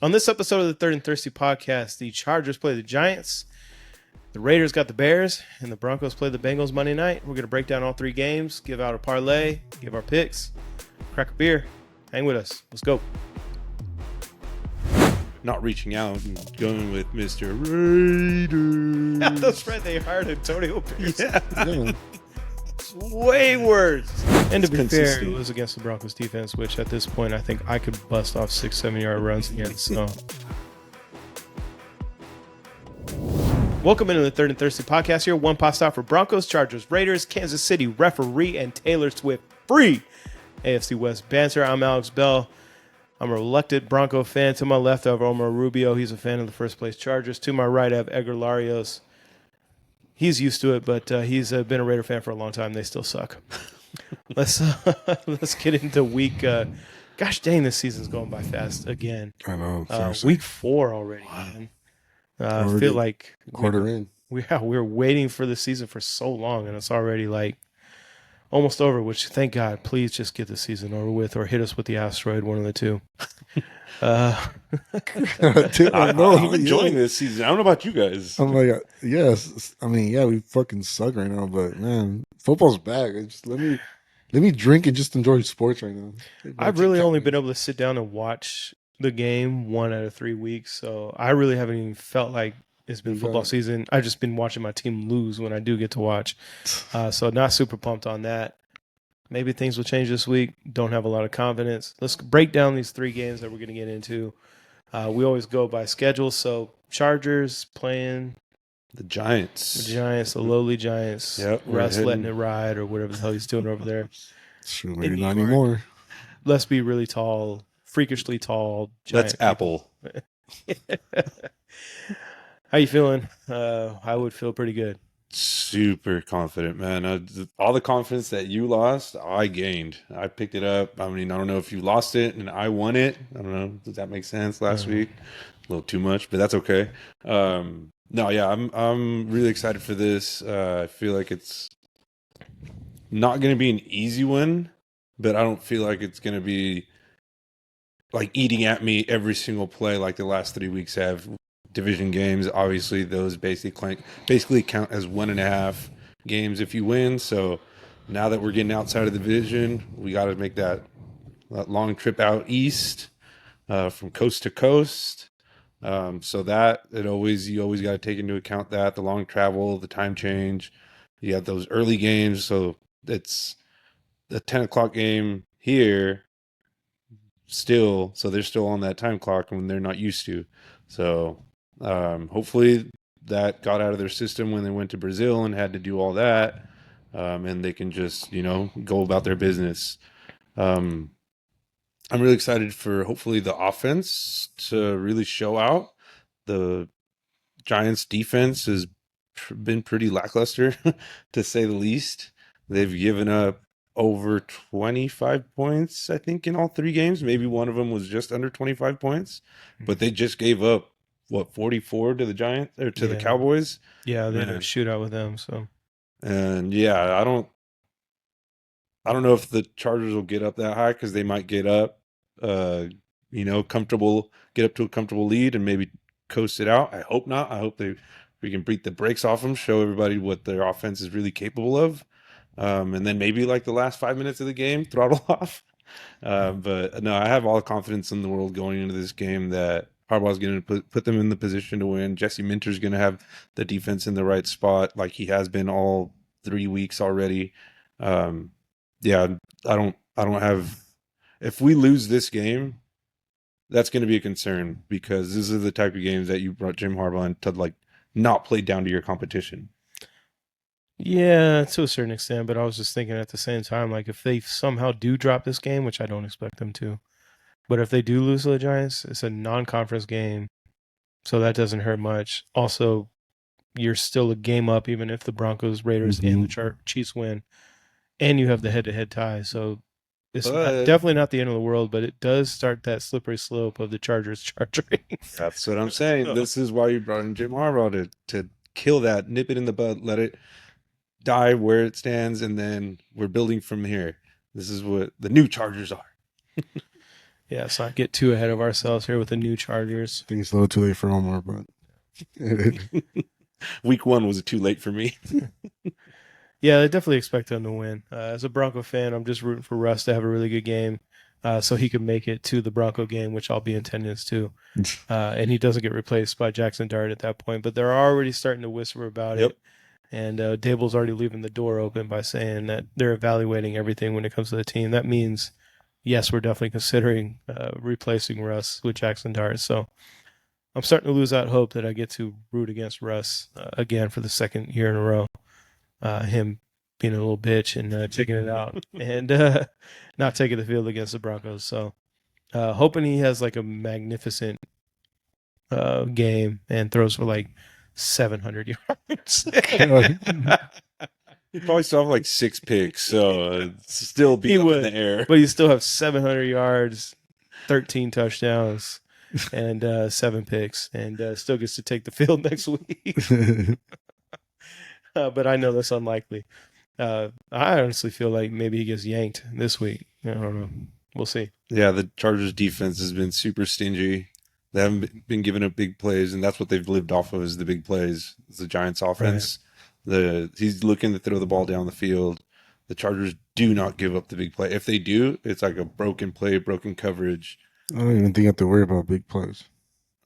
On this episode of the Third and Thirsty podcast, the Chargers play the Giants, the Raiders got the Bears, and the Broncos play the Bengals Monday night. We're going to break down all three games, give out a parlay, give our picks, crack a beer. Hang with us. Let's go. Not reaching out and going with Mr. Raiders. Yeah, that's right. They hired Antonio Pierce. Yeah. It's way worse. And to be fair, consistent. it was against the Broncos defense, which at this point I think I could bust off 6-7 yard runs again. So, welcome into the Third and Thirsty podcast. Here, one pot stop for Broncos, Chargers, Raiders, Kansas City referee, and Taylor Swift free AFC West banter. I'm Alex Bell. I'm a reluctant Bronco fan. To my left, I have Omar Rubio. He's a fan of the first place Chargers. To my right, I have Edgar Larios. He's used to it, but he's been a Raider fan for a long time. They still suck. Let's get into week. Gosh dang, this season's going by fast again. I know. Week 4 already, man. I feel like quarter in. we're waiting for the season for so long, and it's already like almost over. Which, thank God, please just get the season over with, or hit us with the asteroid, one of the two. Dude, I'm enjoying this season. I don't know about you guys. I'm like, yes. I mean, yeah, we fucking suck right now, but man, football's back. Just let me drink and just enjoy sports right now. I've really only been able to sit down and watch the game 1 out of 3 weeks, so I really haven't even felt like it's been football season. I've just been watching my team lose when I do get to watch. So not super pumped on that. Maybe things will change this week. Don't have a lot of confidence. Let's break down these 3 games that we're going to get into. We always go by schedule. So Chargers playing The Giants. the lowly Giants. Yep, Russ we're letting it hitting- ride or whatever the hell he's doing over there. Sure, maybe in not New York. anymore. Let's be really tall, freakishly tall. That's Giant Apple. How you feeling? I would feel pretty good. Super confident, man. All the confidence that you lost, I gained. I picked it up. I mean, I don't know if you lost it and I won it. I don't know. Does that make sense last week? A little too much, but that's okay. No, yeah, I'm really excited for this. I feel like it's not going to be an easy win, but I don't feel like it's going to be like eating at me every single play like the last 3 weeks have. Division games, obviously, those basically count as 1.5 games if you win. So now that we're getting outside of the division, we got to make that long trip out east from coast to coast. So that you always got to take into account that the long travel, the time change. You got those early games, so it's the 10 o'clock game here still. So they're still on that time clock when they're not used to. So hopefully that got out of their system when they went to Brazil and had to do all that, and they can just go about their business. I'm really excited for hopefully the offense to really show out. The Giants defense has been pretty lackluster to say the least. They've given up over 25 points, I think, in all 3 games. Maybe one of them was just under 25 points, but they just gave up 44 to the Giants or to the Cowboys. Yeah, they had a shootout with them. So, and yeah, I don't know if the Chargers will get up that high because they might get up, comfortable, get up to a comfortable lead and maybe coast it out. I hope not. I hope we can beat the brakes off them, show everybody what their offense is really capable of, and then maybe like the last 5 minutes of the game, throttle off. But no, I have all the confidence in the world going into this game that Harbaugh's going to put them in the position to win. Jesse Minter's going to have the defense in the right spot like he has been all 3 weeks already. Yeah, I don't have. If we lose this game, that's going to be a concern because this is the type of games that you brought Jim Harbaugh in to like not play down to your competition. Yeah, to a certain extent, but I was just thinking at the same time, like if they somehow do drop this game, which I don't expect them to, but if they do lose to the Giants, it's a non-conference game, so that doesn't hurt much. Also, you're still a game up, even if the Broncos, Raiders, and the Chiefs win, and you have the head-to-head tie. So it's definitely not the end of the world, but it does start that slippery slope of the Chargers charging. That's what I'm saying. This is why you brought in Jim Harbaugh to kill that, nip it in the bud, let it die where it stands, and then we're building from here. This is what the new Chargers are. Yeah, let's not get too ahead of ourselves here with the new Chargers. I think it's a little too late for Omar, but Week 1 was too late for me. Yeah, I definitely expect them to win. As a Bronco fan, I'm just rooting for Russ to have a really good game so he can make it to the Bronco game, which I'll be in attendance to. And he doesn't get replaced by Jaxson Dart at that point. But they're already starting to whisper about it. And Dable's already leaving the door open by saying that they're evaluating everything when it comes to the team. That means, yes, we're definitely considering replacing Russ with Jaxson Dart. So I'm starting to lose out hope that I get to root against Russ again for the second year in a row. Him being a little bitch and checking it out and not taking the field against the Broncos. So hoping he has like a magnificent game and throws for like 700 yards. He probably still have like 6 picks, so still be up in the air. But you still have 700 yards, 13 touchdowns, and 7 picks, and still gets to take the field next week. But I know that's unlikely. I honestly feel like maybe he gets yanked this week. I don't know. We'll see. Yeah, the Chargers defense has been super stingy. They haven't been giving up big plays, and that's what they've lived off of is the big plays. It's the Giants offense. Right. He's looking to throw the ball down the field. The Chargers do not give up the big play. If they do, it's like a broken play, broken coverage. I don't even think you have to worry about big plays.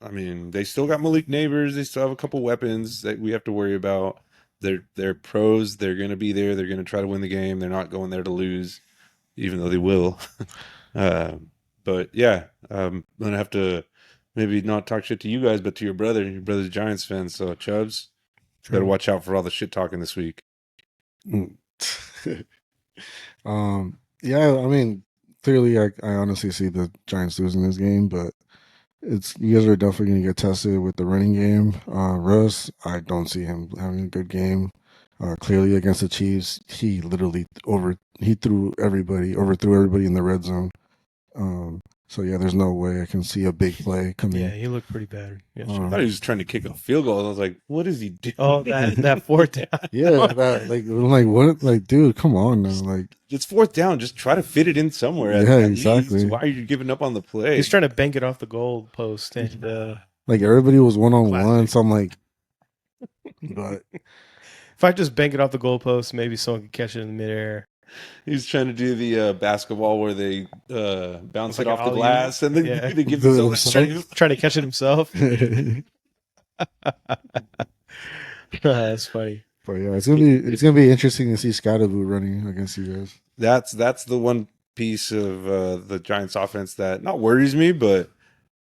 I mean, they still got Malik Neighbors. They still have a couple weapons that we have to worry about. They're pros. They're going to be there. They're going to try to win the game. They're not going there to lose, even though they will. But yeah, I'm going to have to maybe not talk shit to you guys, but to your brother. Your brother's a Giants fan. So, Chubbs, better watch out for all the shit talking this week. Yeah, I mean, clearly I honestly see the Giants losing this game, but you guys are definitely going to get tested with the running game. Russ, I don't see him having a good game. Clearly against the Chiefs, he literally overthrew everybody in the red zone. So yeah, there's no way I can see a big play coming. Yeah, he looked pretty bad. I thought he was trying to kick a field goal. I was like, what is he doing? Oh, that fourth down. Yeah, what? Dude, come on now. Like, it's fourth down. Just try to fit it in somewhere. Yeah, exactly. Why are you giving up on the play? He's trying to bank it off the goal post, and like everybody was 1-on-1. So I'm like, but if I just bank it off the goalpost, maybe someone could catch it in midair. He's trying to do the basketball where they bounce it off the alley-oop. glass and then they give themselves trying to catch it himself. That's funny. But yeah, it's gonna be interesting to see Skydabu running against you guys. That's the one piece of the Giants offense that not worries me, but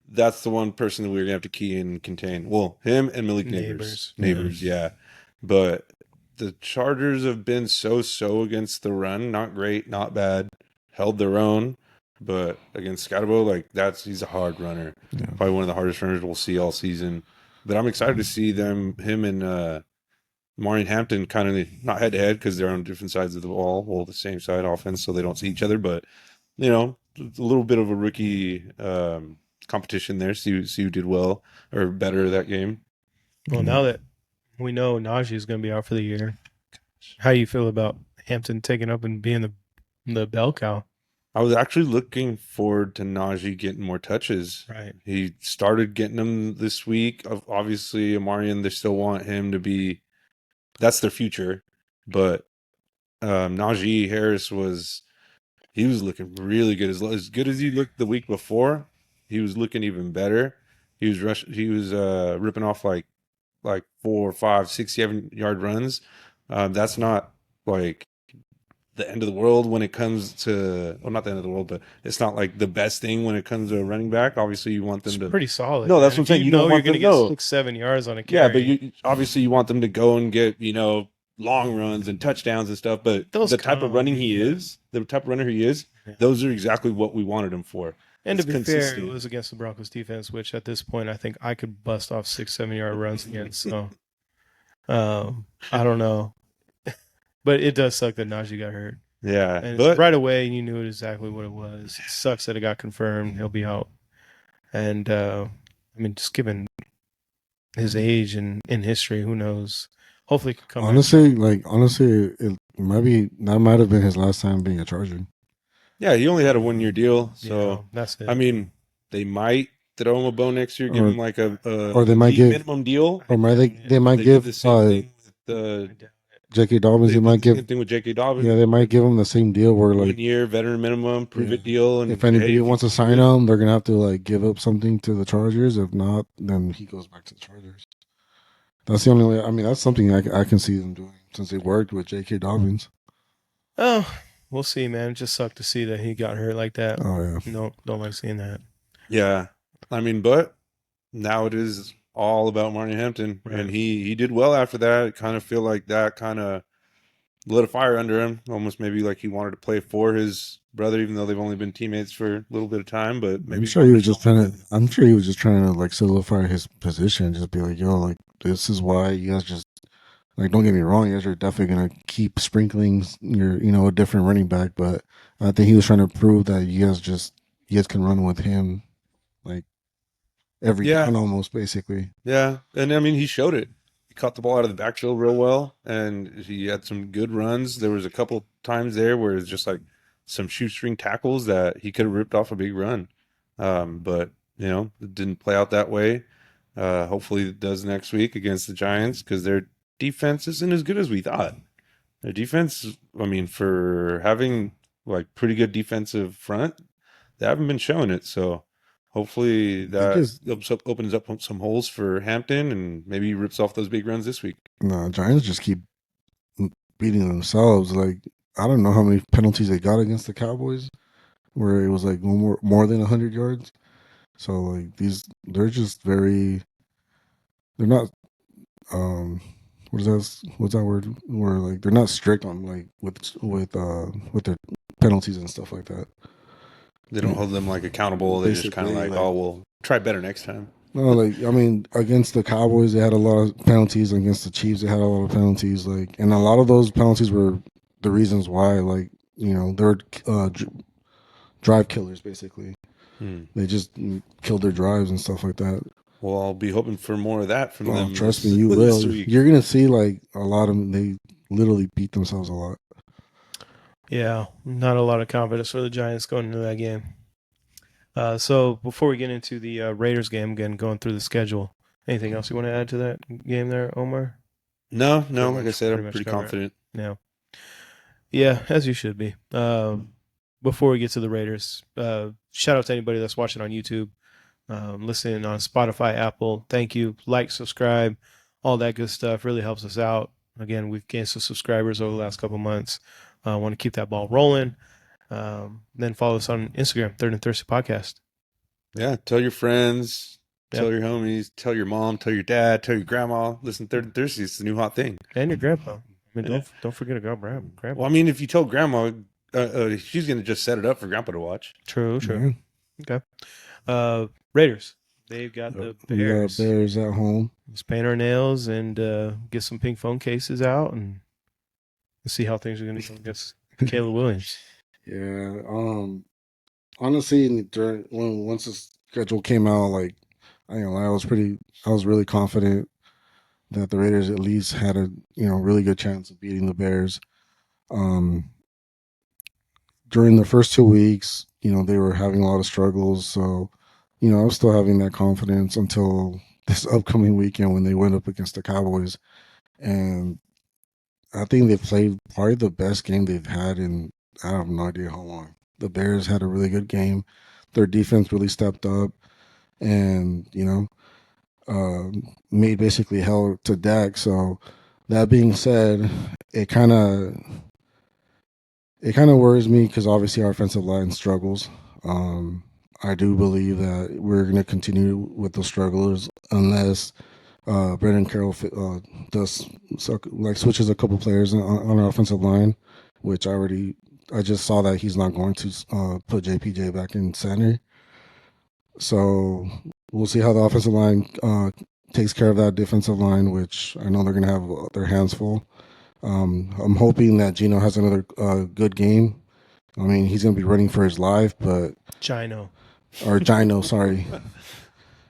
that's the one person that we're gonna have to key in and contain. Well, him and Malik Neighbors, yeah. But the Chargers have been so against the run. Not great, not bad. Held their own, but against Scotabo, he's a hard runner. Yeah. Probably one of the hardest runners we'll see all season. But I'm excited to see him and Marion Hampton kind of not head to head because they're on different sides of the ball, well, the same side offense, so they don't see each other. But it's a little bit of a rookie competition there. See who did well or better that game. Well, now that we know Najee is going to be out for the year, how do you feel about Hampton taking up and being the bell cow? I was actually looking forward to Najee getting more touches. Right. He started getting them this week. Obviously, Amarian, they still want him to be – that's their future. But Najee Harris was looking really good. As good as he looked the week before, he was looking even better. He was ripping off like 4, 5, 6, 7 yard runs. That's not like the end of the world when it comes to, well, not the end of the world, but it's not like the best thing when it comes to a running back. Obviously, you want them to pretty solid. No, that's what I'm saying. You don't want you're them going to to get 6-7 yards on a carry. Yeah, but obviously you want them to go and get long runs and touchdowns and stuff. But the type of running he is, those are exactly what we wanted him for. And to be fair, it was against the Broncos defense, which at this point I think I could bust off 6-7 yard runs against. So I don't know, but it does suck that Najee got hurt. Yeah, and right away you knew exactly what it was. It sucks that it got confirmed. He'll be out, and just given his age and in history, who knows? Hopefully, he can come. Honestly, it might have been his last time being a Charger. Yeah, he only had a 1-year deal, so Yeah, that's it. I mean, they might throw him a bone next year, give Or- him like a or they might league give- minimum deal. Or might they might They did give the same thing with the J.K. Dobbins. they They did might the same give. thing with J.K. Dobbins. Yeah, they might give him the same deal where like 1 year veteran minimum, prove Yeah. it deal, and if anybody hey, wants to if you sign do him, they're gonna have to like give up something to the Chargers. If not, then he goes back to the Chargers. That's the only way. I mean, that's something I can see them doing since they worked with J.K. Dobbins. Oh, we'll see, man. It just sucked to see that he got hurt like that. Oh yeah. No, don't like seeing that. yeah, I mean, but now it is all about Martin Hampton, Right. and he did well after that. Kind of feel like that kind of lit a fire under him, almost maybe like he wanted to play for his brother, even though they've only been teammates for a little bit of time. But maybe I'm sure he was just trying to like solidify his position, just be like, yo, like this is why you guys just like don't get me wrong, you guys are definitely gonna keep sprinkling a different running back, but I think he was trying to prove that you guys can run with him like every down almost basically. Yeah, and I mean he showed it. He caught the ball out of the backfield real well, and he had some good runs. There was a couple times there where it's just like some shoestring tackles that he could have ripped off a big run, but it didn't play out that way. Hopefully it does next week against the Giants because their defense isn't as good as we thought. Their defense, I mean, for having like pretty good defensive front, they haven't been showing it. So hopefully that opens up some holes for Hampton and maybe he rips off those big runs this week. No, Giants just keep beating themselves. Like I don't know how many penalties they got against the Cowboys, where it was like more than 100 yards. So like they're just very. They're not. What's that word? Where like they're not strict on like with their penalties and stuff like that. They don't hold them like accountable. They're just kind of like, oh, we'll try better next time. No, like I mean, against the Cowboys, they had a lot of penalties. Against the Chiefs, they had a lot of penalties. Like, and a lot of those penalties were the reasons why. Like, they're drive killers basically. They just killed their drives and stuff like that. Well, I'll be hoping for more of that from them. Trust me, you will. You're gonna see like a lot of them. They literally beat themselves a lot. Yeah, not a lot of confidence for the Giants going into that game. So before we get into the Raiders game, again, going through the schedule, anything else you want to add to that game there, Omar? No. Like I said, I'm pretty confident. Yeah, as you should be. Before we get to the Raiders, shout out to anybody that's watching on YouTube, listening on Spotify, Apple. Thank you. Like, subscribe, all that good stuff really helps us out. Again, we've gained some subscribers over the last couple months. I want to keep that ball rolling. Then follow us on Instagram, Third and Thirsty Podcast. Yeah, tell your friends, tell your homies, tell your mom, tell your dad, tell your grandma. Listen, Third and Thirsty, it's the new hot thing. And your grandpa. I mean, don't forget to go grandpa. Well, I mean, if you tell grandma, she's going to just set it up for grandpa to watch. True. Mm-hmm. Okay. Raiders. They've got the Bears. We got Bears at home. Let's paint our nails and get some pink phone cases out and see how things are going to go against Caleb Williams. Yeah. Honestly, once the schedule came out, like I ain't gonna lie, I was really confident that the Raiders at least had a really good chance of beating the Bears. During the first 2 weeks, they were having a lot of struggles, so I was still having that confidence until this upcoming weekend when they went up against the Cowboys, and I think they played probably the best game they've had in I have no idea how long. The Bears had a really good game. Their defense really stepped up, and made basically hell to Dak. So that being said, it kind of worries me because obviously our offensive line struggles. I do believe that we're going to continue with those struggles unless Brandon Carroll does switches a couple players on our offensive line, which I just saw that he's not going to put JPJ back in center. So we'll see how the offensive line takes care of that defensive line, which I know they're going to have their hands full. I'm hoping that Geno has another good game. I mean, he's going to be running for his life, but Geno, sorry.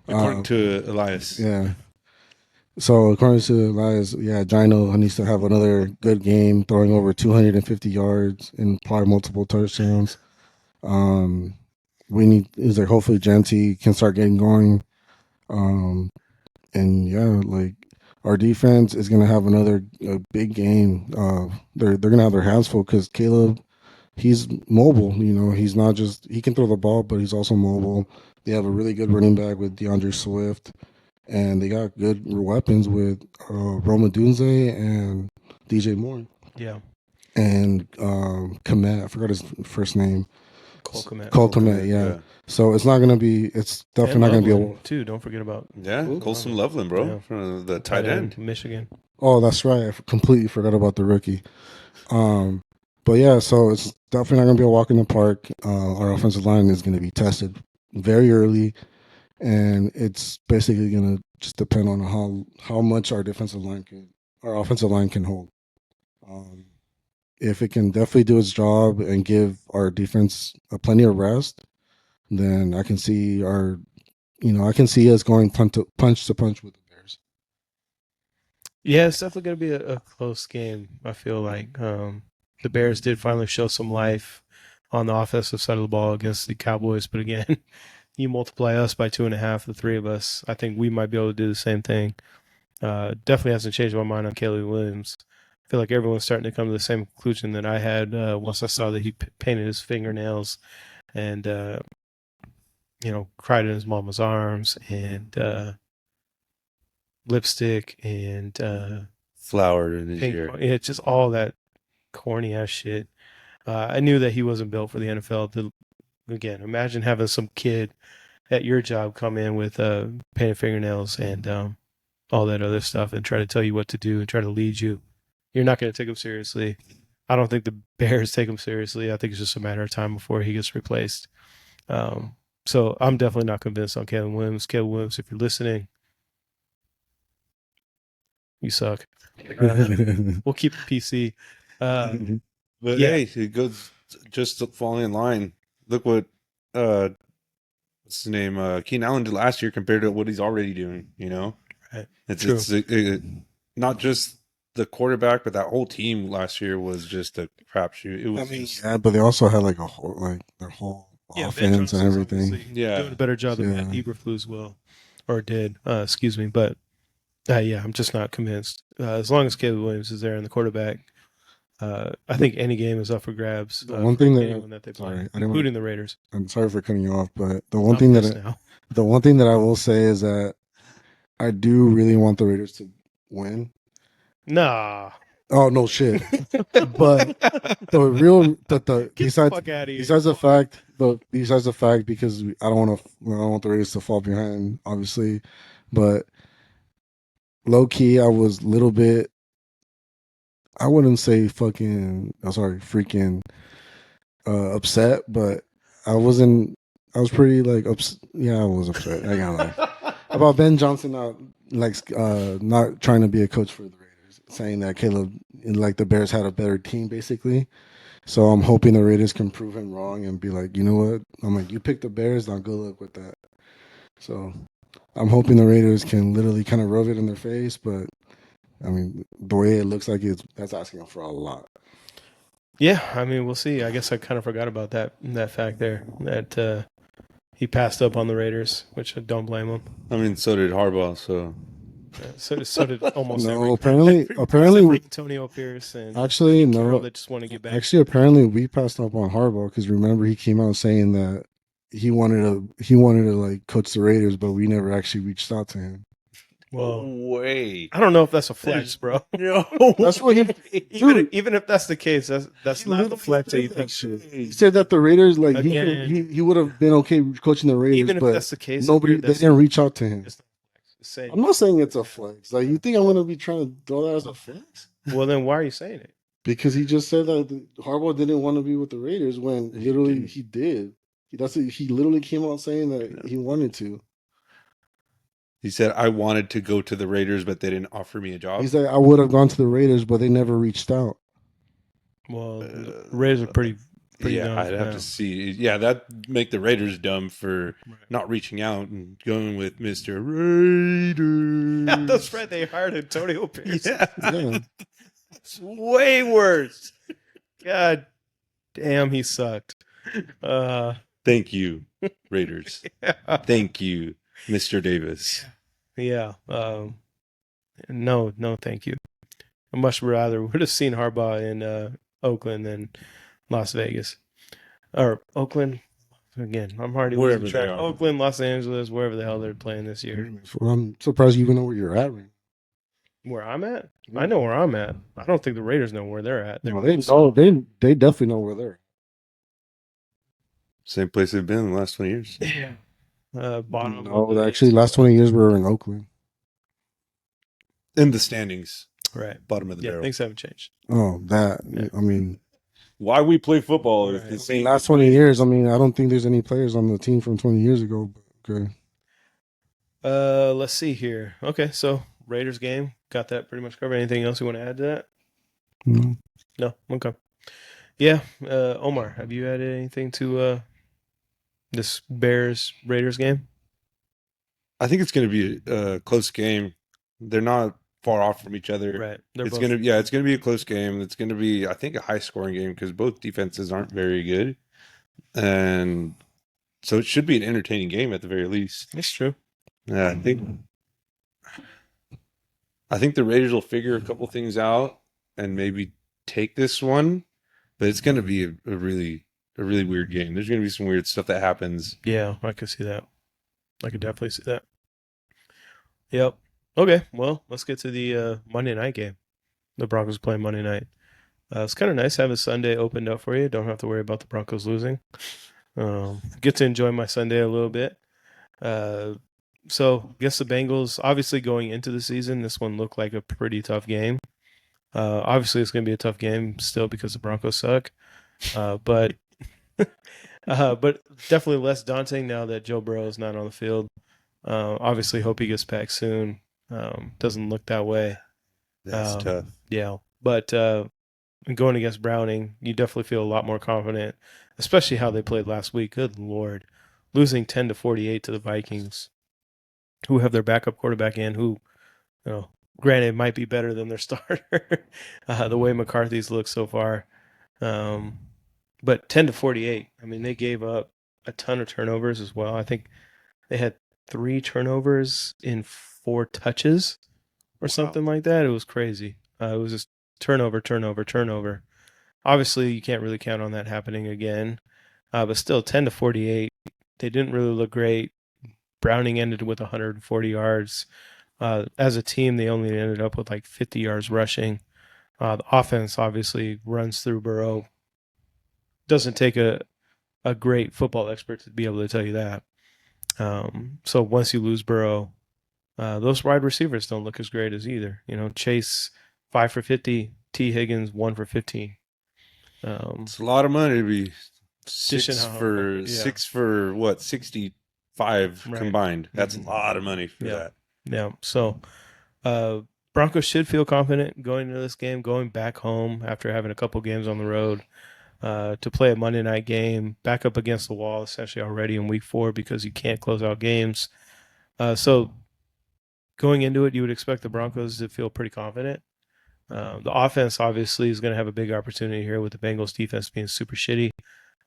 According to Elias. Yeah. So according to Elias, Geno needs to have another good game, throwing over 250 yards and probably multiple touchdowns. We need is like hopefully Jeanty can start getting going. And yeah, like our defense is gonna have another big game. They're gonna have their hands full because Caleb, he's mobile. You know, he's not just he can throw the ball, but he's also mobile. They have a really good running back with DeAndre Swift, and they got good weapons with Roma Dunze and DJ Moore. Yeah. And Komet, I forgot his first name. Cole Komet, yeah. So it's not gonna be. It's definitely not gonna be a too. Don't forget about Colson Loveland, bro, Yeah. from the tight end, Michigan. Oh, that's right. I completely forgot about the rookie. But yeah, so it's definitely not gonna be a walk in the park. Our offensive line is gonna be tested very early, and it's basically gonna just depend on how much our offensive line can hold. If it can definitely do its job and give our defense plenty of rest, then I can see us going punch to punch with the Bears. Yeah, it's definitely going to be a close game. I feel like the Bears did finally show some life on the offensive side of the ball against the Cowboys, but again, you multiply us by 2.5, the three of us. I think we might be able to do the same thing. Definitely hasn't changed my mind on Caleb Williams. I feel like everyone's starting to come to the same conclusion that I had once I saw that he painted his fingernails and cried in his mama's arms and lipstick and flowered in his ear. It's just all that corny ass shit. I knew that he wasn't built for the NFL. Again, imagine having some kid at your job come in with painted fingernails and all that other stuff and try to tell you what to do and try to lead you. You're not going to take him seriously. I don't think the Bears take him seriously. I think it's just a matter of time before he gets replaced. So I'm definitely not convinced on Caleb Williams. Caleb Williams, if you're listening, you suck. We'll keep it PC. But hey, it goes just falling in line. Look what what's his name? Keenan Allen did last year compared to what he's already doing. You know, Right. It's not just the quarterback, but that whole team last year was just a crapshoot. It was. Yeah, but they also had like their whole offense and everything. Yeah, doing a better job than Matt Eberflus will or did. Excuse me, but I'm just not convinced. As long as Caleb Williams is there and the quarterback, I think any game is up for grabs. One thing that they play, including the Raiders. I'm sorry for cutting you off, but the one thing that I will say is that I do really want the Raiders to win. Nah. Oh no shit. But besides the fact because I don't want the Raiders to fall behind, obviously, but low key I was a little bit, I wouldn't say freaking upset, but I was pretty like I was upset. I got like about Ben Johnson not trying to be a coach for the Raiders, saying that Caleb like the Bears had a better team basically. So I'm hoping the Raiders can prove him wrong and be like, you know what? I'm like, you picked the Bears, now good luck with that. So I'm hoping the Raiders can literally kind of rub it in their face, but I mean, the way it looks like that's asking for a lot. Yeah, I mean, we'll see. I guess I kind of forgot about that fact there, that he passed up on the Raiders, which I don't blame him. I mean, so did Harbaugh, so... So did almost apparently Antonio Pierce and actually no that just want to get back. Actually, apparently we passed up on Harbaugh because remember he came out saying that he wanted to like coach the Raiders, but we never actually reached out to him. Well, wait. I don't know if that's a flex, bro. No, that's what even if that's the case, that's not the flex that you think should. He said that the Raiders he would have been okay coaching the Raiders, even if but that's the case, they didn't reach out to him. I'm not saying it's a flex. Like, you think I'm going to be trying to throw that as a flex? Well, then why are you saying it? Because he just said that Harbaugh didn't want to be with the Raiders when literally he did. He literally came out saying that he wanted to. He said, I wanted to go to the Raiders, but they didn't offer me a job. He said, I would have gone to the Raiders, but they never reached out. Well, the Raiders are pretty dumb. I'd have to see. Yeah, that'd make the Raiders dumb for not reaching out and going with Mr. Raiders. Yeah, that's right. They hired Antonio Pierce. Yeah. It's way worse. God damn, he sucked. Thank you, Raiders. Thank you, Mr. Davis. Yeah. No, thank you. I much rather would have seen Harbaugh in Oakland than Las Vegas. Or Oakland. Again, I'm already Wherever losing track. they are. Oakland, Los Angeles, wherever the hell they're playing this year. Well, I'm surprised you even know where you're at right Where I'm at? now. I know where I'm at. I don't think the Raiders know where they're at. No, they definitely know where they're at. Same place they've been in the last 20 years. Yeah. Bottom. No, actually, last 20 years we were in Oakland. In the standings. Right. Bottom of the barrel. Things haven't changed. Oh, that. Yeah. I mean, Why we play football Right. is the same. last 20 years, I mean, I don't think there's any players on the team from 20 years ago. But okay. Let's see here. Okay, so Raiders game. Got that pretty much covered. Anything else you want to add to that? No. No? Okay. Yeah. Omar, have you added anything to this Bears-Raiders game? I think it's going to be a close game. They're not far off from each other. Right. It's going to be a close game. It's going to be, I think, a high-scoring game because both defenses aren't very good. And so it should be an entertaining game at the very least. It's true. Yeah, I think the Raiders will figure a couple things out and maybe take this one, but it's going to be a really weird game. There's going to be some weird stuff that happens. Yeah, I could see that. I could definitely see that. Yep. Okay, well, let's get to the Monday night game. The Broncos playing Monday night. It's kind of nice having Sunday opened up for you. Don't have to worry about the Broncos losing. Get to enjoy my Sunday a little bit. So, I guess the Bengals, obviously going into the season, this one looked like a pretty tough game. Obviously, it's going to be a tough game still because the Broncos suck. But definitely less daunting now that Joe Burrow is not on the field. Obviously, hope he gets back soon. Doesn't look that way. That's tough. Yeah, but going against Browning, you definitely feel a lot more confident, especially how they played last week. Good Lord. Losing 10-48 to the Vikings, who have their backup quarterback in, who, granted, might be better than their starter, the way McCarthy's looked so far. But 10-48, I mean, they gave up a ton of turnovers as well. I think they had 3 turnovers in 4 touches or something like that. It was crazy. It was just turnover. Obviously, you can't really count on that happening again. But still, 10-48, they didn't really look great. Browning ended with 140 yards. As a team, they only ended up with like 50 yards rushing. The offense obviously runs through Burrow. Doesn't take a great football expert to be able to tell you that. So once you lose Burrow, those wide receivers don't look as great as either. Chase 5 for 50, T. Higgins 1 for 15. It's a lot of money to be 6 for what, 65 combined. That's a lot of money for that. Yeah. So Broncos should feel confident going into this game, going back home after having a couple games on the road. To play a Monday night game, back up against the wall essentially already in week 4 because you can't close out games. So going into it, you would expect the Broncos to feel pretty confident. The offense obviously is going to have a big opportunity here with the Bengals defense being super shitty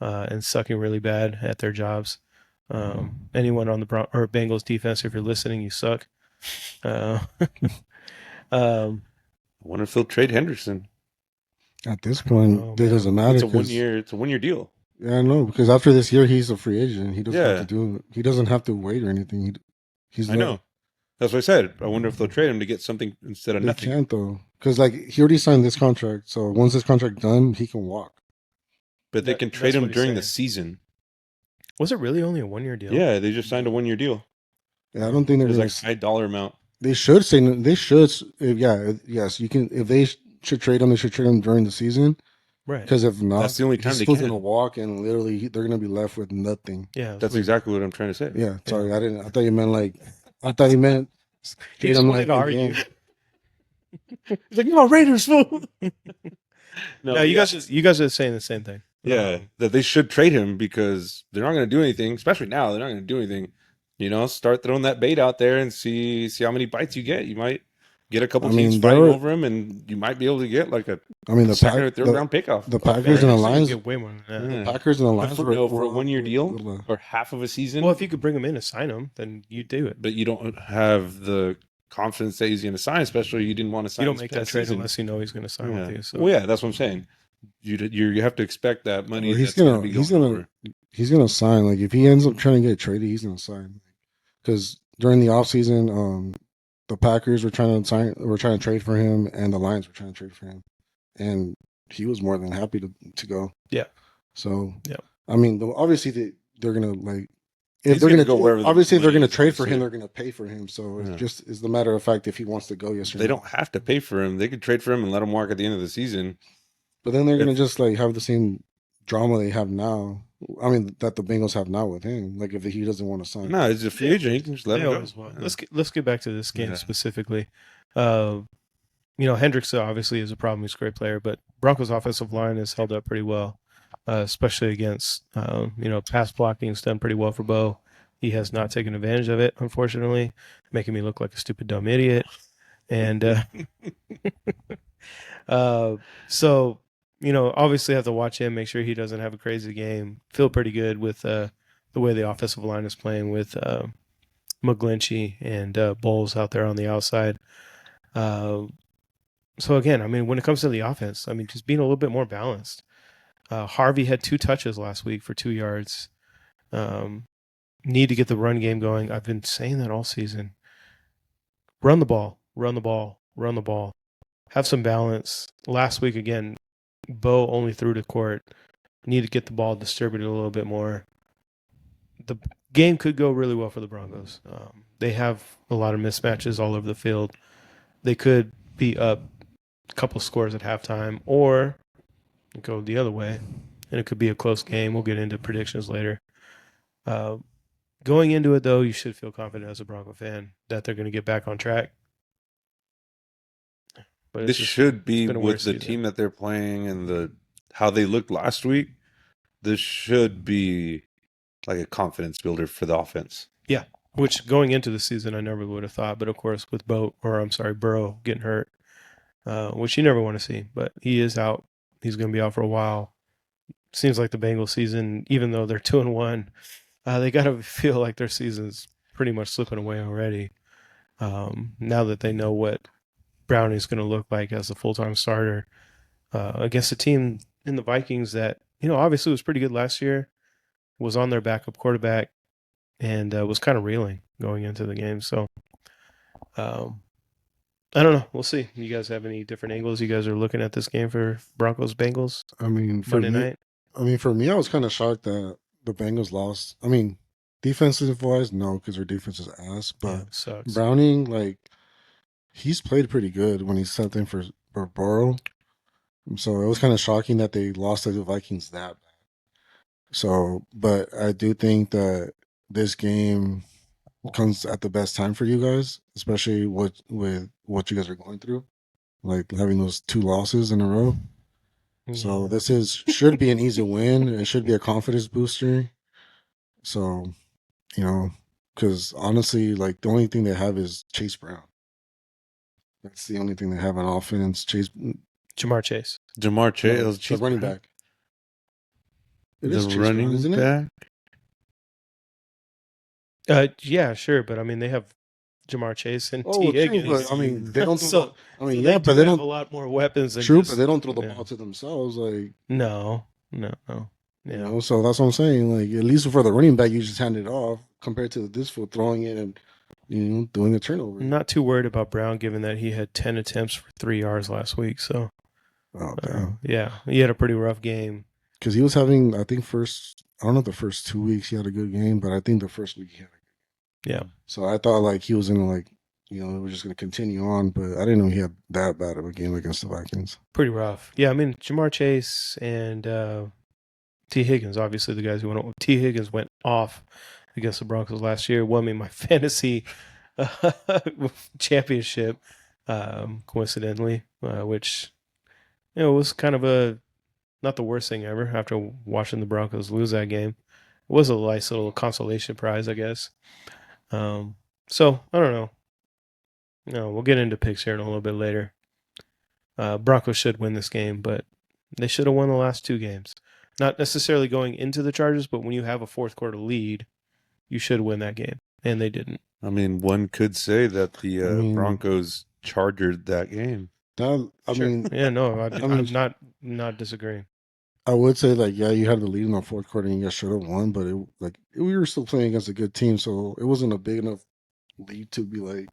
and sucking really bad at their jobs. Anyone on the Bengals defense, if you're listening, you suck. I wonder if they'll trade Henderson. At this point, it doesn't matter. It's a 1 year deal. Yeah, I know, because after this year, he's a free agent. He doesn't have to do it. He doesn't have to wait or anything. I know. That's what I said. I wonder if they'll trade him to get something instead of nothing. They can't though, because he already signed this contract. So once this contract done, he can walk. But they can trade him during the season. Was it really only a 1 year deal? Yeah, they just signed a 1 year deal. Yeah, I don't think there's like a high dollar amount. They should say they should. Yes, you can. If they should trade him, they should trade him during the season. Right. Because if not, that's the only time he's going to walk, and literally they're going to be left with nothing. Yeah, that's exactly what I'm trying to say. Yeah, sorry, I thought you meant trade him like argue. He's like, no, Raiders, fool. No, you guys are saying the same thing. Yeah, that they should trade him because they're not going to do anything, especially now. They're not going to do anything. Start throwing that bait out there and see how many bites you get. You might Get a couple I mean, teams they fighting were- over him, and you might be able to get like a I mean, the second or third the, round pickoff. the Packers and the Lions, get way more than that. Yeah. Packers and the But Lions for, were, no, for a were- 1 year were- deal were- or half of a season. Well, if you could bring him in and sign him, then you do it. But you don't have the confidence that he's going to sign, especially you didn't want to sign. You don't this make that past trade season. unless you know he's going to sign Yeah. with you. So. Well, yeah, that's what I'm saying. You have to expect that money. Well, he's that's gonna- be he's going gonna- over. he's gonna sign. Like if he ends up trying to get traded, he's gonna sign. Because during the offseason, the Packers were trying to trade for him, and the Lions were trying to trade for him, and he was more than happy to go. Yeah. So yeah, I mean, obviously they're gonna like. If He's they're gonna gonna go wherever the obviously if they're money gonna is trade for gonna him, sit. they're gonna pay for him. So Yeah. it's the matter of fact if he wants to go. Yes or They no. don't have to pay for him. They could trade for him and let him walk at the end of the season. But then they're gonna just like have the same drama they have now. I mean, that the Bengals have now with him. Like if he doesn't want to sign, No, he's a free agent. You can just let They him always go. will. Let's get back to this game Yeah. specifically. Hendricks obviously is a problem. He's a great player, but Broncos' offensive line has held up pretty well, especially against pass blocking has done pretty well for Bo. He has not taken advantage of it, unfortunately, making me look like a stupid dumb idiot. And obviously have to watch him, make sure he doesn't have a crazy game. Feel pretty good with the way the offensive line is playing with McGlinchey and Bowles out there on the outside. So again, I mean, when it comes to the offense, I mean, just being a little bit more balanced. Harvey had 2 touches last week for 2 yards. Need to get the run game going. I've been saying that all season. Run the ball, run the ball, run the ball. Have some balance. Last week, again, Bo only threw to court. Need to get the ball distributed a little bit more. The game could go really well for the Broncos. They have a lot of mismatches all over the field. They could be up a couple scores at halftime or go the other way, and it could be a close game. We'll get into predictions later. Going into it, though, you should feel confident as a Bronco fan that they're going to get back on track. But This should be been a with weird the season. team that they're playing and how they looked last week. This should be like a confidence builder for the offense. Yeah, which going into the season I never would have thought. But of course, with Burrow getting hurt, which you never want to see, but he is out. He's going to be out for a while. Seems like the Bengals season, even though they're 2-1, they got to feel like their season's pretty much slipping away already. Now that they know what Browning's going to look like as a full-time starter against a team in the Vikings that, obviously was pretty good last year, was on their backup quarterback, and was kind of reeling going into the game. So, I don't know. We'll see. You guys have any different angles you guys are looking at this game for Broncos-Bengals I mean, for Monday me, night? for me, I was kind of shocked that the Bengals lost. I mean, defensive wise, no, because their defense is ass. But Yeah, sucks. Browning, like, he's played pretty good when he stepped in for Burrow. So it was kind of shocking that they lost to the Vikings that bad. So, but I do think that this game comes at the best time for you guys, especially with what you guys are going through, like having those 2 losses in a row. So this should be an easy win. It should be a confidence booster. So, because honestly, like the only thing they have is Chase Brown. That's the only thing they have on offense. Jamar Chase. Jamar Chase, the running back. It is the Chase Brown, running isn't it? back. Yeah, sure, but I mean they have Jamar Chase and Oh, T. true, Higgins. but I mean they don't. So- I mean, So yeah, but they have don't. a lot more weapons than True, just- but they don't throw the yeah. ball to themselves. Like, No. Yeah. so that's what I'm saying. Like, at least for the running back, you just hand it off compared to this fool throwing it and doing a turnover. I'm not too worried about Brown, given that he had 10 attempts for 3 yards last week. So, Oh, damn. yeah, he had a pretty rough game. Because he was having, I think, I don't know if the first 2 weeks he had a good game, but I think the first week he had a good game. Yeah. So I thought, like, he was going to, like, we're just going to continue on, but I didn't know he had that bad of a game against the Vikings. Pretty rough. Yeah, I mean, Jamar Chase and T. Higgins, obviously the guys who went. T. Higgins went off against the Broncos last year, won me my fantasy championship, coincidentally, which, was kind of not the worst thing ever after watching the Broncos lose that game. It was a nice little consolation prize, I guess. So, I don't know. No, we'll get into picks here in a little bit later. Broncos should win this game, but they should have won the last 2 games. Not necessarily going into the Chargers, but when you have a fourth quarter lead, you should win that game, and they didn't. I mean, one could say that the Broncos chargered that game. I'm not disagreeing. I would say like, yeah, you had the lead in the fourth quarter and you guys should have won, but we were still playing against a good team, so it wasn't a big enough lead to be like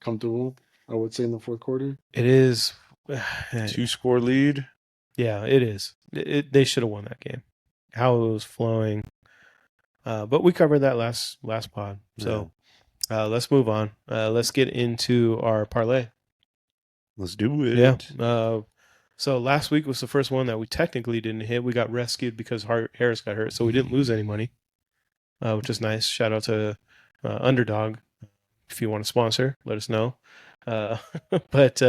comfortable. I would say in the fourth quarter, it is 2-score lead. Yeah, it is. They should have won that game. How it was flowing, but we covered that last pod. So let's move on. Let's get into our parlay. Let's do it. Yeah. So last week was the first one that we technically didn't hit. We got rescued because Harris got hurt, so we didn't lose any money, which is nice. Shout out to Underdog. If you want to sponsor, let us know. But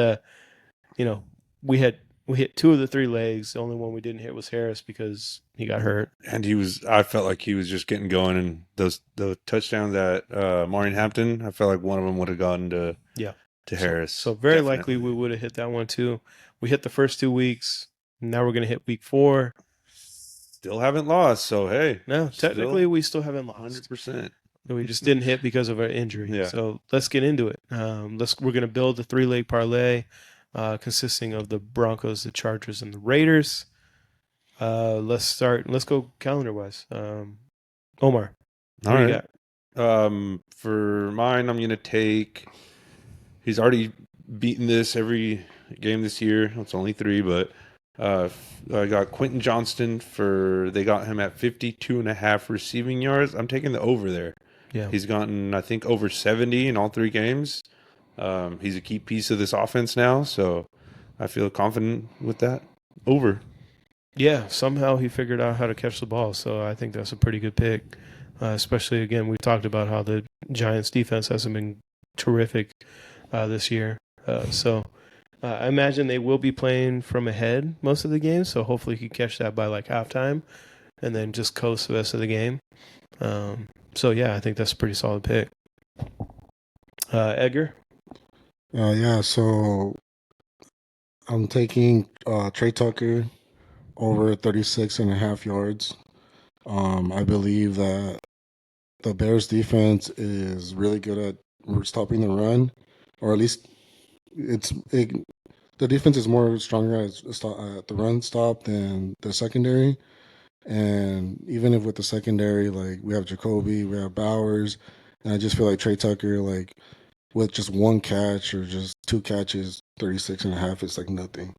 we hit 2 of the 3 legs. The only one we didn't hit was Harris because he got hurt. And I felt like he was just getting going, and the touchdowns at Maureen Hampton, I felt like one of them would have gone to Harris. So very likely we would have hit that one too. We hit the first 2 weeks. Now we're going to hit week 4. Still haven't lost, so hey. No, technically we still haven't lost. 100%. We just didn't hit because of our injury. Yeah. So let's get into it. We're going to build the 3-leg parlay consisting of the Broncos, the Chargers, and the Raiders. Let's start. Let's go calendar-wise. Omar, all right. For mine, I'm going to take – he's already beaten this every game this year. It's only 3, but I got Quentin Johnston they got him at 52.5 receiving yards. I'm taking the over there. Yeah. He's gotten, I think, over 70 in all 3 games. He's a key piece of this offense now, so I feel confident with that. Over. Yeah, somehow he figured out how to catch the ball, so I think that's a pretty good pick. Especially, again, we talked about how the Giants' defense hasn't been terrific this year. So I imagine they will be playing from ahead most of the game, so hopefully he can catch that by like halftime and then just coast the rest of the game. So, yeah, I think that's a pretty solid pick. Edgar? So I'm taking Trey Tucker over 36.5 yards. I believe that the Bears defense is really good at stopping the run, or at least the defense is more stronger at the run stop than the secondary. And even if with the secondary, like we have Jacoby, we have Bowers, and I just feel like Trey Tucker, like with just 1 catch or just 2 catches, 36.5, it's like nothing.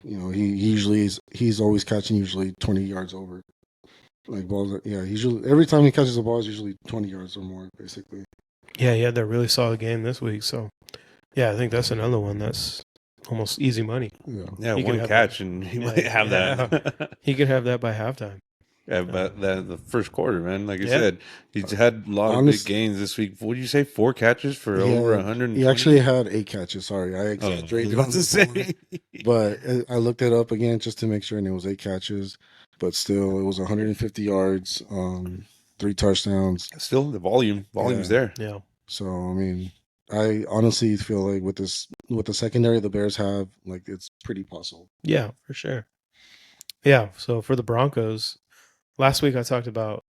He's always catching usually 20 yards over. Like balls, usually every time he catches a ball is usually 20 yards or more, basically. Yeah, he had that really solid game this week. So, yeah, I think that's another one that's almost easy money. Yeah, 1 catch, and he might have that. He could have that by halftime. Yeah, but the first quarter, man, like you said, he's had a lot of big gains this week. What did you say? 4 catches for over 100? He actually had 8 catches. Sorry, I exaggerated. But I looked it up again just to make sure, and it was 8 catches. But still, it was 150 yards, 3 touchdowns. Still, the volume's there. Yeah. So I mean, I honestly feel like with the secondary the Bears have, like it's pretty possible. Yeah, for sure. Yeah. So for the Broncos, last week I talked about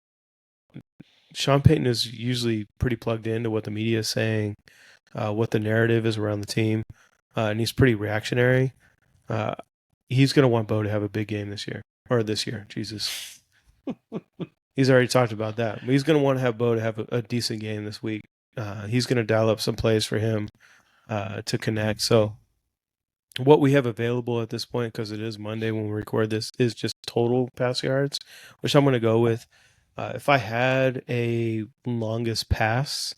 Sean Payton is usually pretty plugged into what the media is saying, what the narrative is around the team, and he's pretty reactionary. He's going to want Bo to have a big game this year. Jesus. He's already talked about that. But he's going to want to have Bo to have a decent game this week. He's going to dial up some plays for him to connect. So what we have available at this point, because it is Monday when we record this, is just total pass yards, which I'm going to go with. If I had a longest pass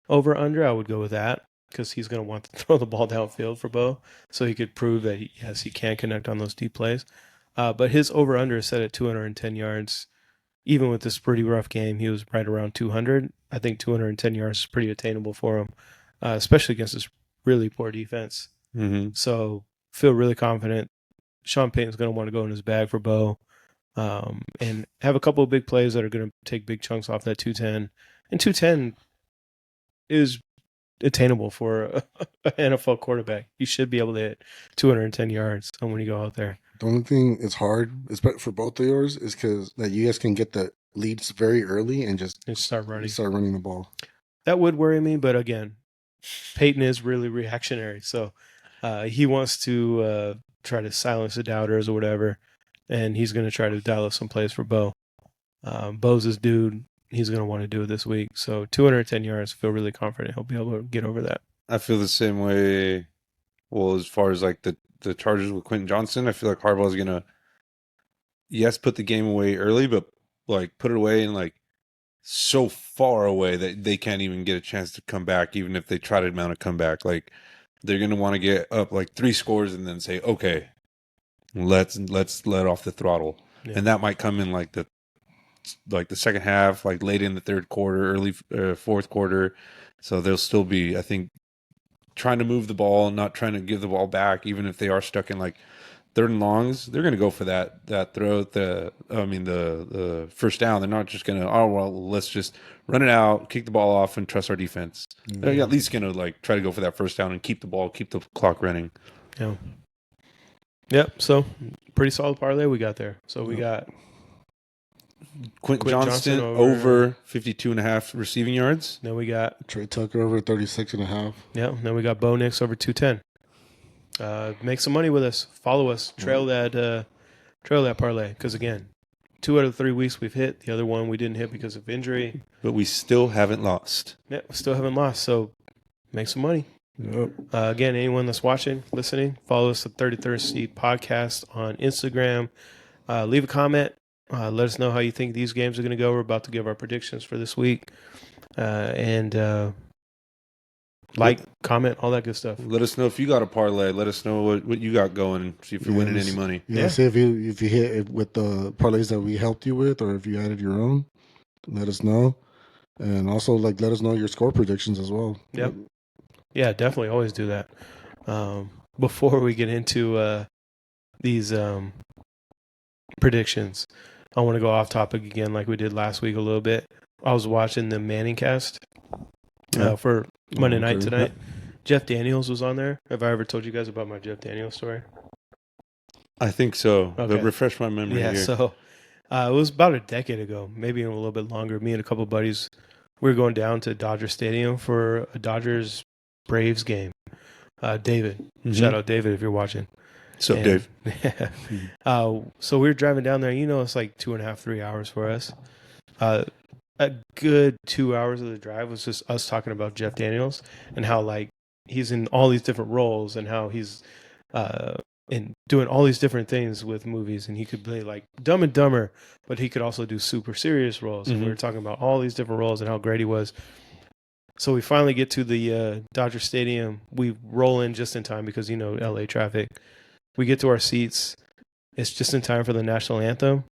over under, I would go with that because he's going to want to throw the ball downfield for Bo so he could prove that, he can connect on those deep plays. But his over under is set at 210 yards. Even with this pretty rough game, he was right around 200. I think 210 yards is pretty attainable for him, especially against this really poor defense. Mm-hmm. So feel really confident. Sean Payton's going to want to go in his bag for Bo and have a couple of big plays that are going to take big chunks off that 210. And 210 is attainable for an NFL quarterback. You should be able to hit 210 yards when you go out there. The only thing it's hard, especially for both of yours, is because that you guys can get the leads very early and just start running. The ball. That would worry me, but again, Payton is really reactionary, so he wants to try to silence the doubters or whatever, and he's going to try to dial up some plays for Bo. Bo's his dude. He's going to want to do it this week. So 210 yards, I feel really confident he'll be able to get over that. I feel the same way. Well, as far as like the Chargers with Quentin Johnson, I feel like Harbaugh is going to, yes, put the game away early, but like put it away and like so far away that they can't even get a chance to come back, even if they try to mount a comeback. Like they're going to want to get up like 3 scores and then say, okay, let's let off the throttle. Yeah. And that might come in like the second half, like late in the third quarter, early fourth quarter. So they'll still be, I think, trying to move the ball, not trying to give the ball back, even if they are stuck in like third and longs. They're going to go for that throw, the first down. They're not just going to, oh, well, let's just run it out, kick the ball off, and trust our defense. Mm-hmm. They're at least going to like try to go for that first down and keep the ball, keep the clock running. Yeah. Yep. So pretty solid parlay we got there. So we got Quentin Johnston over 52.5 receiving yards. Then we got Trey Tucker over 36.5. Yeah. Then we got Bo Nix over 210. Make some money with us. Follow us. Trail that parlay. Because again, 2 out of 3 weeks we've hit. The other one we didn't hit because of injury. But we still haven't lost. Yeah, we still haven't lost. So make some money. Yep. Again, anyone that's watching, listening, follow us at 33rd Seat Podcast on Instagram. Leave a comment. Let us know how you think these games are going to go. We're about to give our predictions for this week. And comment, all that good stuff. Let us know if you got a parlay. Let us know what you got going. See if you're winning any money. Yeah, see if you hit it with the parlays that we helped you with, or if you added your own. Let us know, and also let us know your score predictions as well. Yep. Yeah, definitely. Always do that. Before we get into these predictions, I want to go off topic again, like we did last week a little bit. I was watching the Manning cast for Monday night tonight. Jeff Daniels was on there. Have I ever told you guys about my Jeff Daniels story? I think so. Okay. But refresh my memory here. So it was about a decade ago, maybe a little bit longer. Me and a couple of buddies, we were going down to Dodger Stadium for a Dodgers-Braves game. David. Shout out David if you're watching. What's up, Dave? So we were driving down there. It's like 2.5, 3 hours for us. A good 2 hours of the drive was just us talking about Jeff Daniels and how like he's in all these different roles and how he's in doing all these different things with movies, and he could play like Dumb and Dumber, but he could also do super serious roles. And we were talking about all these different roles and how great he was. So we finally get to the Dodger Stadium. We roll in just in time because LA traffic. We get to our seats. It's just in time for the national anthem.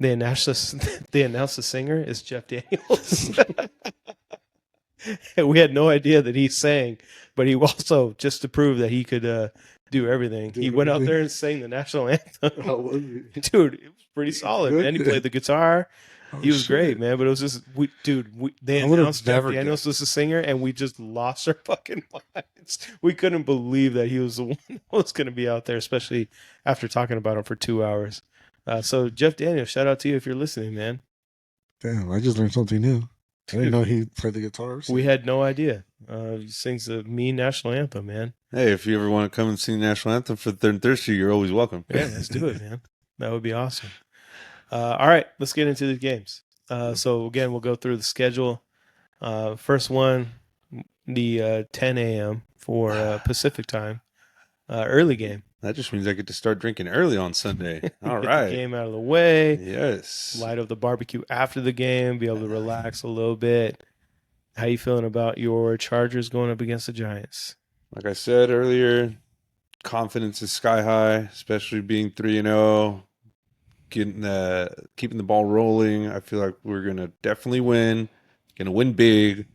They announced the singer is Jeff Daniels. We had no idea that he sang, but he also, just to prove that he could do everything, he went out there and sang the national anthem. How was it? Dude, it was pretty solid, man. He played the guitar. He was great, man. But it was just, they announced Jeff Daniels was the singer, and we just lost our fucking minds. We couldn't believe that he was the one that was going to be out there, especially after talking about him for 2 hours. So Jeff Daniels, shout out to you if you're listening, man. Damn, I just learned something new. I didn't know he played the guitar. We had no idea. He sings the mean national anthem, man. Hey, if you ever want to come and sing the national anthem for the Third and Thirsty, you're always welcome. Yeah, let's do it, man. That would be awesome. All right, let's get into the games. So, again, we'll go through the schedule. First one, the 10 a.m. for Pacific time, early game. That just means I get to start drinking early on Sunday. All Get right. the game out of the way. Yes. Light up the barbecue after the game, be able to relax a little bit. How you feeling about your Chargers going up against the Giants? Like I said earlier, confidence is sky high, especially being 3-0, keeping the ball rolling. I feel like we're going to definitely win. Going to win big.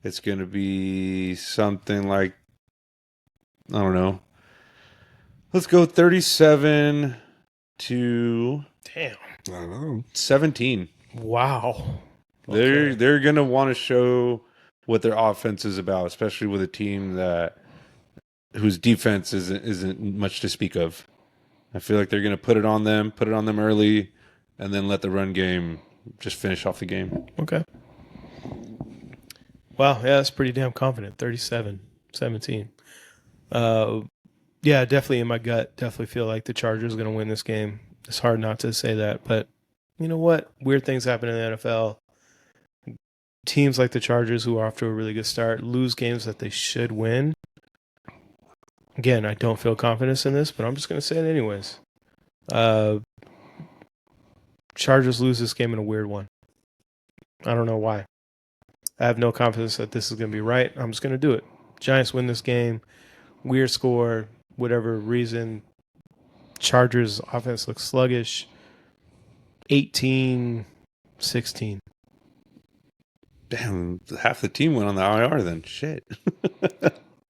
It's going to be something like, I don't know. Let's go 37 to Damn. I don't know. 17. Wow. They're going to want to show what their offense is about, especially with a team whose defense isn't much to speak of. I feel like they're going to put it on them early, and then let the run game just finish off the game. Okay. Wow, yeah, that's pretty damn confident. 37-17. Yeah, definitely in my gut, definitely feel like the Chargers are going to win this game. It's hard not to say that, but you know what? Weird things happen in the NFL. Teams like the Chargers, who are off to a really good start, lose games that they should win. Again, I don't feel confidence in this, but I'm just going to say it anyways. Chargers lose this game in a weird one. I don't know why. I have no confidence that this is going to be right. I'm just going to do it. Giants win this game. Weird score, whatever reason. Chargers offense looks sluggish. 18-16. Damn, half the team went on the IR then. Shit.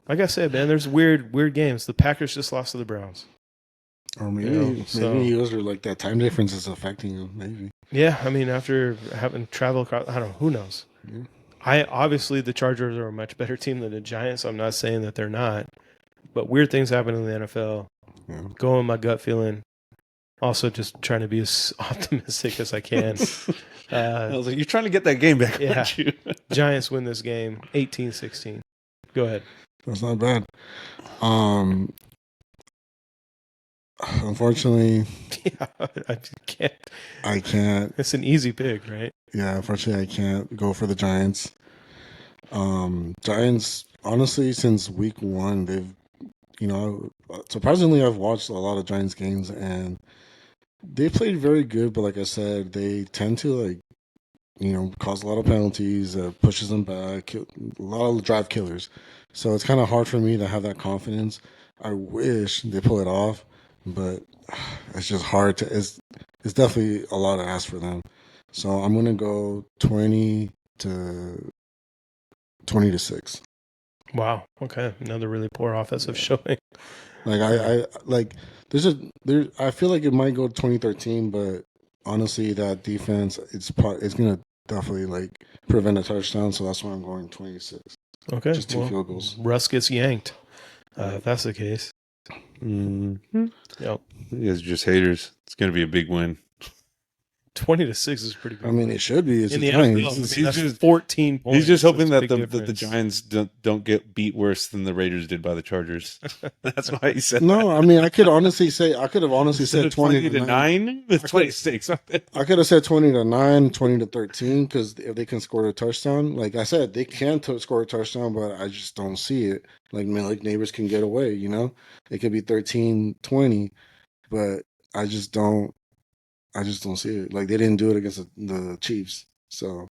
Like I said, man, there's weird games. The Packers just lost to the Browns. Or maybe he was like that time difference is affecting him. Maybe. Yeah, I mean, after having traveled across, I don't know, who knows? Yeah. Obviously the Chargers are a much better team than the Giants. I'm not saying that they're not, but weird things happen in the NFL. Yeah. Go on my gut feeling. Also, just trying to be as optimistic as I can. I was like, you're trying to get that game back, Yeah. aren't you? Giants win this game 18-16. Go ahead. That's not bad. Unfortunately, Yeah, I can't. I can't. It's an easy pick, right? Yeah, unfortunately, I can't go for the Giants. Giants, honestly, since week one, they've, surprisingly, I've watched a lot of Giants games and they played very good. But like I said, they tend to cause a lot of penalties, pushes them back, a lot of drive killers. So it's kind of hard for me to have that confidence. I wish they pull it off, but it's just hard to. It's definitely a lot to ask for them. So I'm gonna go 20-6. Wow. Okay. Another really poor offensive showing. I feel like it might go 2013, but honestly, that defense it's gonna definitely prevent a touchdown. So that's why I'm going 26. Okay. Just two field goals. Russ gets yanked. If that's the case. Mm-hmm. Yep. You guys are just haters. It's going to be a big win. 20-6 is pretty good. I mean, it should be. It's in the the Giants. NFL, that's just 14 points. He's just hoping That's that a big the difference. Giants don't get beat worse than the Raiders did by the Chargers. That's why he said No, I mean, I could have honestly said 20-9 with 26. I could have said 20-9, 20-13 because if they can score a touchdown, like I said, they can score a touchdown, but I just don't see it. Like neighbors can get away, It could be 13-20, but I just don't see it. Like they didn't do it against the Chiefs, so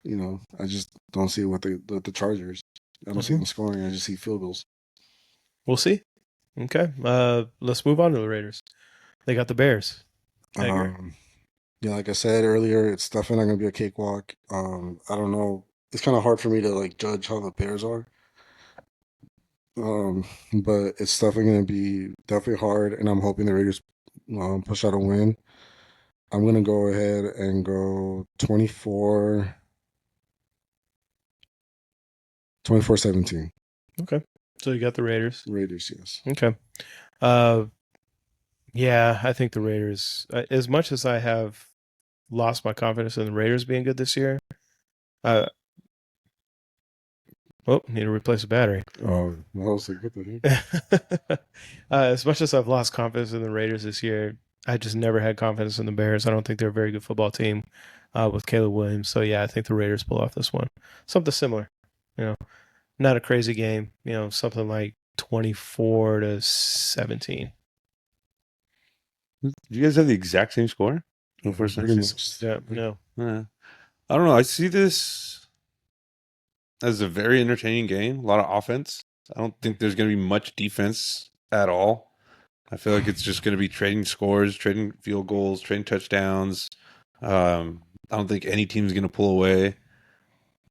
I just don't see it with the Chargers. I don't see them scoring. I just see field goals. We'll see. Okay. Let's move on to the Raiders. They got the Bears. Yeah, like I said earlier, it's definitely not going to be a cakewalk. I don't know. It's kind of hard for me to judge how the Bears are. But it's definitely going to be hard, and I'm hoping the Raiders push out a win. I'm going to go ahead and go 24-17. Okay. So you got the Raiders. Raiders, yes. Okay. Yeah, I think the Raiders, as much as I have lost my confidence in the Raiders being good this year, need to replace the battery. Oh, I was like, what the heck? As much as I've lost confidence in the Raiders this year, I just never had confidence in the Bears. I don't think they're a very good football team with Caleb Williams. So, yeah, I think the Raiders pull off this one. Something similar, not a crazy game, something like 24-17. Do you guys have the exact same score? Pretty much. Yeah, no. I don't know. I see this as a very entertaining game. A lot of offense. I don't think there's going to be much defense at all. I feel like it's just going to be trading scores, trading field goals, trading touchdowns. I don't think any team's going to pull away.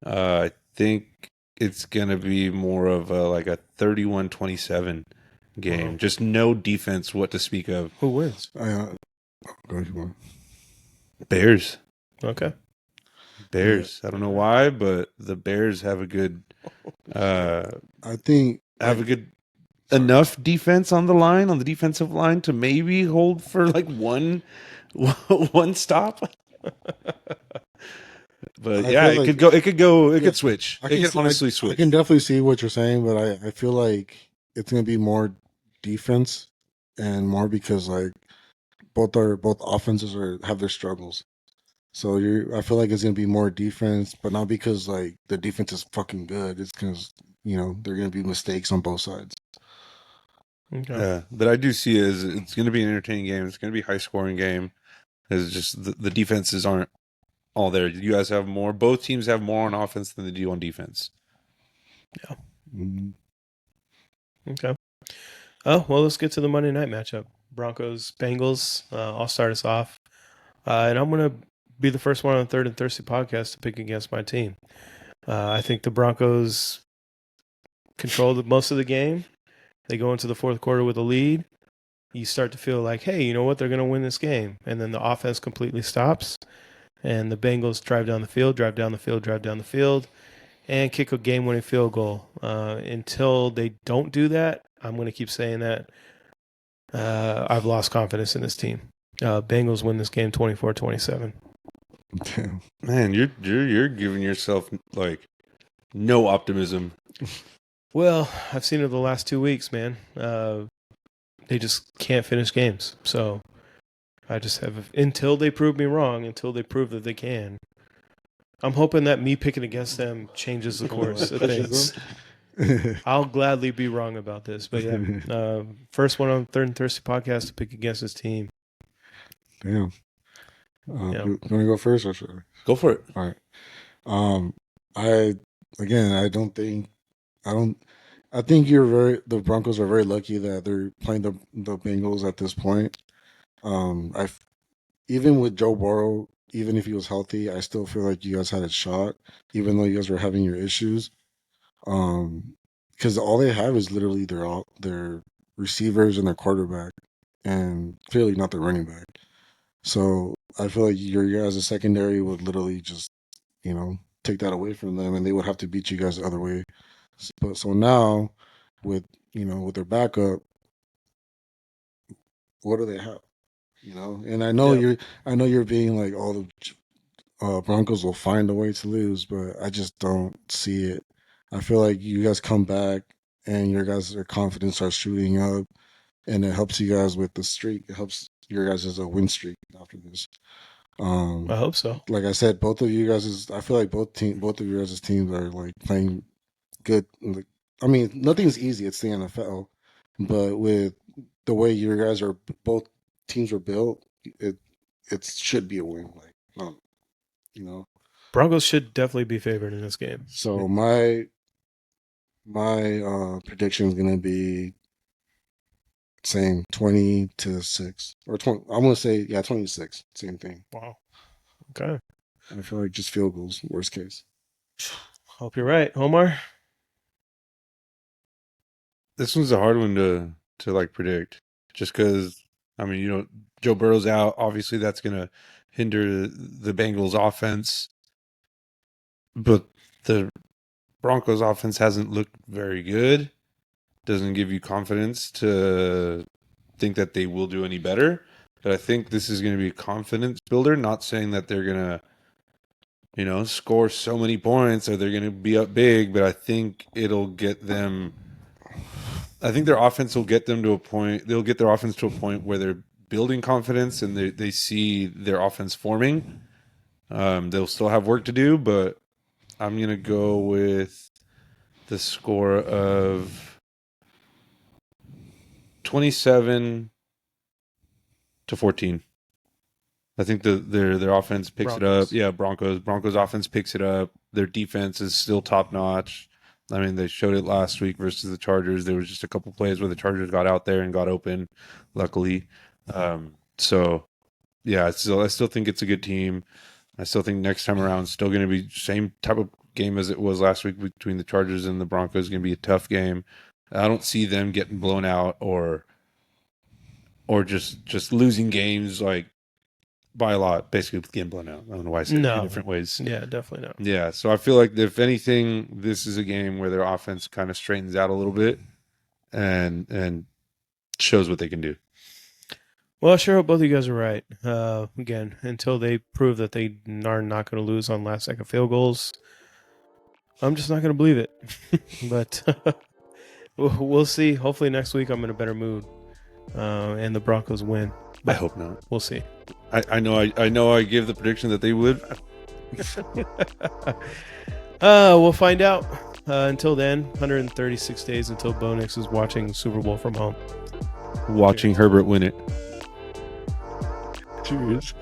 I think it's going to be more of a 31-27 game. Wow. Just no defense what to speak of. Who wins? Go ahead, you want. Bears. Okay. Bears. I don't know why, but the Bears have a good I think enough defense on the defensive line to maybe hold for like one stop. But yeah, it could switch. It could honestly switch. I can definitely see what you're saying, but I feel like it's gonna be more defense and more because like both offenses have their struggles. So I feel like it's gonna be more defense, but not because like the defense is fucking good. It's because there are gonna be mistakes on both sides. Okay. Yeah, but I do see it as it's going to be an entertaining game. It's going to be a high scoring game. It's just the defenses aren't all there. You guys have more. Both teams have more on offense than they do on defense. Yeah. Mm-hmm. Okay. Oh, well, let's get to the Monday night matchup. Broncos, Bengals. I'll start us off. And I'm going to be the first one on the Third and Thirsty podcast to pick against my team. I think the Broncos control most of the game. They go into the fourth quarter with a lead. You start to feel like, hey, you know what? They're going to win this game. And then the offense completely stops. And the Bengals drive down the field, and kick a game-winning field goal. Until they don't do that, I'm going to keep saying that I've lost confidence in this team. Bengals win this game 24-27. Damn. Man, you're giving yourself like no optimism. Well, I've seen it the last 2 weeks, man. They just can't finish games. So I just have, until they prove me wrong, until they prove that they can. I'm hoping that me picking against them changes the course of things. I'll gladly be wrong about this. But yeah, first one on Third and Thirsty podcast to pick against this team. Damn. You want to go first or should I? Go for it. All right. I think the Broncos are very lucky that they're playing the Bengals at this point. Even with Joe Burrow, even if he was healthy, I still feel like you guys had a shot, even though you guys were having your issues. Because all they have is literally their receivers and their quarterback, and clearly not their running back. So I feel like your guys' secondary would literally just, take that away from them, and they would have to beat you guys the other way. So now, with their backup, what do they have? And I know you're being like, all the Broncos will find a way to lose, but I just don't see it. I feel like you guys come back and your guys' confidence starts shooting up, and it helps you guys with the streak. It helps your guys as a win streak after this. I hope so. Like I said, both of you guys I feel like both of you guys' teams are like playing good. Like, I mean, nothing's easy. It's the NFL, but with the way you guys are, both teams are built, it should be a win. Like, Broncos should definitely be favored in this game. So my prediction is gonna be same 20-6 or 20. I'm gonna say 26. Same thing. Wow. Okay. I feel like just field goals, worst case. Hope you're right, Omar. This one's a hard one to like predict, just because Joe Burrow's out. Obviously, that's gonna hinder the Bengals' offense, but the Broncos' offense hasn't looked very good. Doesn't give you confidence to think that they will do any better. But I think this is going to be a confidence builder. Not saying that they're going to, score so many points or they're going to be up big, but I think it'll get them. I think their offense will get them to a point. They'll get their offense to a point where they're building confidence and they see their offense forming. They'll still have work to do, but I'm going to go with the score of 27-14. I think their offense picks Broncos. it up. Yeah, Broncos offense picks it up. Their defense is still top notch. I mean, they showed it last week versus the Chargers. There was just a couple plays where the Chargers got out there and got open, luckily. So yeah, I still think it's a good team. I still think next time around it's still going to be same type of game as it was last week between the Chargers and the Broncos. It's going to be a tough game. I don't see them getting blown out or just losing games like by a lot, basically getting blown out. I don't know why I said it No. in different ways. Yeah, definitely not. Yeah, so I feel like if anything, this is a game where their offense kind of straightens out a little bit and shows what they can do. Well, I sure hope both of you guys are right. Again, until they prove that they are not going to lose on last-second field goals, I'm just not going to believe it. But we'll see. Hopefully next week I'm in a better mood, and the Broncos win. I hope not. We'll see. I know I give the prediction that they would. We'll find out. Until then, 136 days until Bo Nix is watching Super Bowl from home. Watching Herbert win it. Cheers.